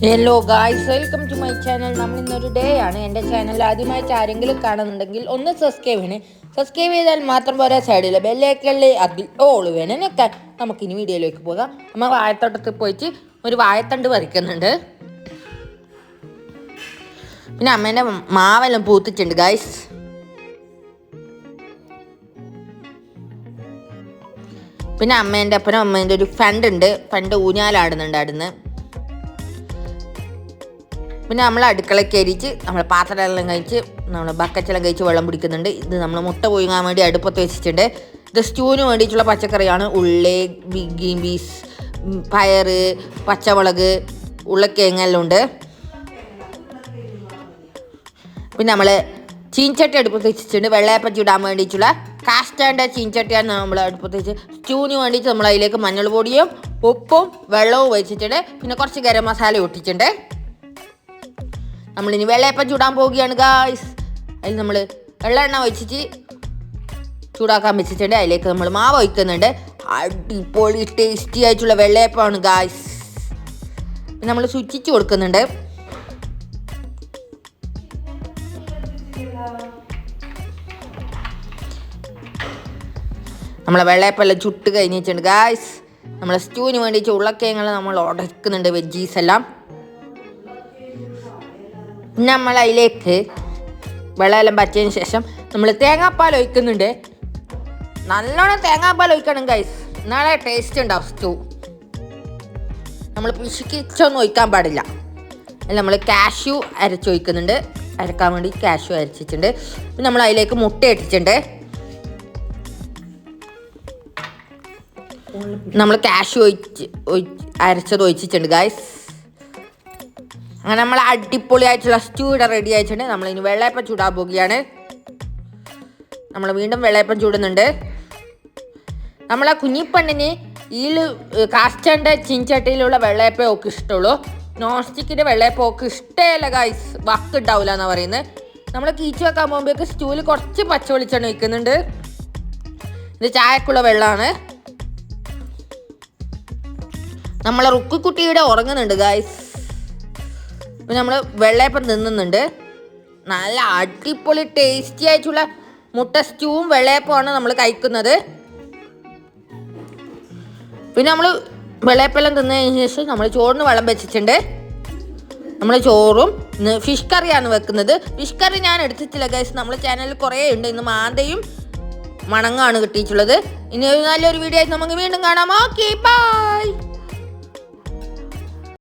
Hello guys, welcome to my channel. നമ്മൾ ഇന്നൊരു day ആണ്. എൻ്റെ ചാനൽ ആദ്യമായിട്ട് ആരെങ്കിലും കാണുന്നുണ്ടെങ്കിൽ ഒന്ന് സബ്സ്ക്രൈബ് ചെയ്യണേ. സബ്സ്ക്രൈബ് ചെയ്താൽ മാത്രം പോരാ, സൈഡിൽ ബെല്ലേക്കല്ലേ അതിൽ ഓൾ വേണം നിൽക്കാൻ. നമുക്കിനി വീഡിയോയിലേക്ക് പോകാം. നമ്മൾ വാഴത്തോട്ടത്തിൽ പോയിട്ട് ഒരു വാഴത്തണ്ട് പറിക്കുന്നുണ്ട്. പിന്നെ അമ്മേൻ്റെ മാവെല്ലാം പൂത്തിട്ടുണ്ട് ഗായ്സ്. പിന്നെ അമ്മേൻ്റെ അപ്പനും അമ്മേൻ്റെ ഒരു ഫണ്ട് ഊഞ്ഞാലാടുന്നുണ്ട് അടുന്ന്. പിന്നെ നമ്മൾ അടുക്കള കയറിച്ച് നമ്മൾ പാത്രമെല്ലാം കഴിച്ച് നമ്മൾ ബക്കറ്റെല്ലാം കഴിച്ച് വെള്ളം പിടിക്കുന്നുണ്ട്. ഇത് നമ്മൾ മുട്ട പൊയ്യാൻ വേണ്ടി അടുപ്പത്ത് വെച്ചിട്ടുണ്ട്. ഇത് സ്റ്റൂവിന് വേണ്ടിയിട്ടുള്ള പച്ചക്കറിയാണ്. ഉള്ളി, ഗ്രീൻ പീസ്, പയർ, പച്ചമുളക്, ഉരുളക്കിഴങ്ങെല്ലാം ഉണ്ട്. പിന്നെ നമ്മൾ ചീൻചട്ടി അടുപ്പത്ത് വെച്ചിട്ടുണ്ട്. വെള്ളയപ്പം ചൂടാൻ വേണ്ടിയിട്ടുള്ള കാസ്റ്റാൻ്റെ ചീൻചട്ടിയാണ് നമ്മൾ അടുപ്പത്ത് വെച്ച്. സ്റ്റൂവിന് വേണ്ടിയിട്ട് നമ്മൾ അതിലേക്ക് മഞ്ഞൾ പൊടിയും ഉപ്പും വെള്ളവും വെച്ചിട്ടുണ്ട്. പിന്നെ കുറച്ച് ഗരം മസാല ഇട്ടിട്ടുണ്ട്. നമ്മളിനി വെള്ളയപ്പം ചൂടാൻ പോവുകയാണ് ഗായ്സ്. അതിൽ നമ്മൾ വെള്ളെണ്ണ ഒഴിച്ചിട്ട് ചൂടാക്കാൻ വെച്ചിട്ടുണ്ട്. അതിലേക്ക് നമ്മൾ മാവ് ഒഴിക്കുന്നുണ്ട്. അടിപൊളി ടേസ്റ്റി ആയിട്ടുള്ള വെള്ളയപ്പമാണ് ഗായ്സ്. നമ്മൾ സ്വിച്ചിച്ച് കൊടുക്കുന്നുണ്ട്. നമ്മളെ വെള്ളയപ്പെല്ലാം ചുട്ട് കഴിഞ്ഞിട്ടുണ്ട് ഗായ്സ്. നമ്മളെ സ്റ്റൂവിന് വേണ്ടിയിട്ട് ഉരുളക്കിഴങ്ങ് നമ്മൾ ഉടക്കുന്നുണ്ട്, വെജീസ് എല്ലാം. പിന്നെ നമ്മൾ അതിലേക്ക് വെള്ളമെല്ലാം പറ്റിയതിന് ശേഷം നമ്മൾ തേങ്ങാപ്പാൽ ഒഴിക്കുന്നുണ്ട്. നല്ലോണം തേങ്ങാപ്പാൽ ഒഴിക്കണം ഗൈസ്, എന്നാലേ ടേസ്റ്റ് ഉണ്ടാവും സ്റ്റൂ. നമ്മൾ പിശുക്കിച്ചൊന്നും ഒഴിക്കാൻ പാടില്ല. അതിൽ നമ്മൾ കാഷ്യൂ അരച്ചൊഴിക്കുന്നുണ്ട്. അരക്കാൻ വേണ്ടി കാഷ്യൂ അരച്ചിട്ടുണ്ട്. പിന്നെ നമ്മൾ അതിലേക്ക് മുട്ട ഇട്ടിട്ടുണ്ട്. നമ്മൾ കാഷ്യൂ അരച്ചത് ഒഴിച്ചിട്ടുണ്ട് ഗൈസ്. അങ്ങനെ നമ്മൾ അടിപൊളിയായിട്ടുള്ള സ്റ്റൂ ഇവിടെ റെഡി ആയിട്ടുണ്ട്. നമ്മളിനി വെള്ളയപ്പം ചൂടാൻ പോവുകയാണ്. നമ്മൾ വീണ്ടും വെള്ളയപ്പം ചൂടുന്നുണ്ട്. നമ്മളെ കുഞ്ഞിപ്പണ്ണിന് ഈ കാസ്റ്റൻ്റെ ചീൻചട്ടിയിലുള്ള വെള്ളയപ്പം ഒക്കെ ഇഷ്ടമുള്ളൂ. നോൺ സ്റ്റിക്കിൻ്റെ വെള്ളയപ്പം ഒക്കെ ഇഷ്ടമല്ല ഗൈസ്, വക്ക് ഉണ്ടാവില്ല എന്നാണ് പറയുന്നത്. നമ്മൾ കീച്ചു വെക്കാൻ പോകുമ്പോഴേക്ക് സ്റ്റൂവിൽ കുറച്ച് പച്ച വെളിച്ചെണ്ണ ഒഴിക്കുന്നുണ്ട്. ഇത് ചായക്കുള്ള വെള്ളമാണ്. നമ്മളെ റുക്കുക്കുട്ടി ഇവിടെ ഉറങ്ങുന്നുണ്ട് ഗൈസ്. നമ്മൾ വെള്ളയപ്പം തിന്നുന്നുണ്ട്. നല്ല അടിപൊളി ടേസ്റ്റി ആയിട്ടുള്ള മുട്ട സ്റ്റൂവും വെള്ളയപ്പമാണ് നമ്മൾ കഴിക്കുന്നത്. പിന്നെ നമ്മൾ വെള്ളയപ്പെല്ലാം തിന്നതിന് ശേഷം നമ്മൾ ചോറിന് വെള്ളം വെച്ചിട്ടുണ്ട്. നമ്മൾ ചോറും ഫിഷ് കറിയാണ് വെക്കുന്നത്. ഫിഷ് കറി ഞാൻ എടുത്തിട്ടില്ല ഗൈസ്, നമ്മുടെ ചാനലിൽ കുറേ ഉണ്ട്. ഇന്ന് മാന്തയും മണങ്ങാണ് കിട്ടിയിട്ടുള്ളത്. ഇനി നല്ലൊരു വീഡിയോ ആയിട്ട് നമുക്ക് വീണ്ടും കാണാം. Okay, by.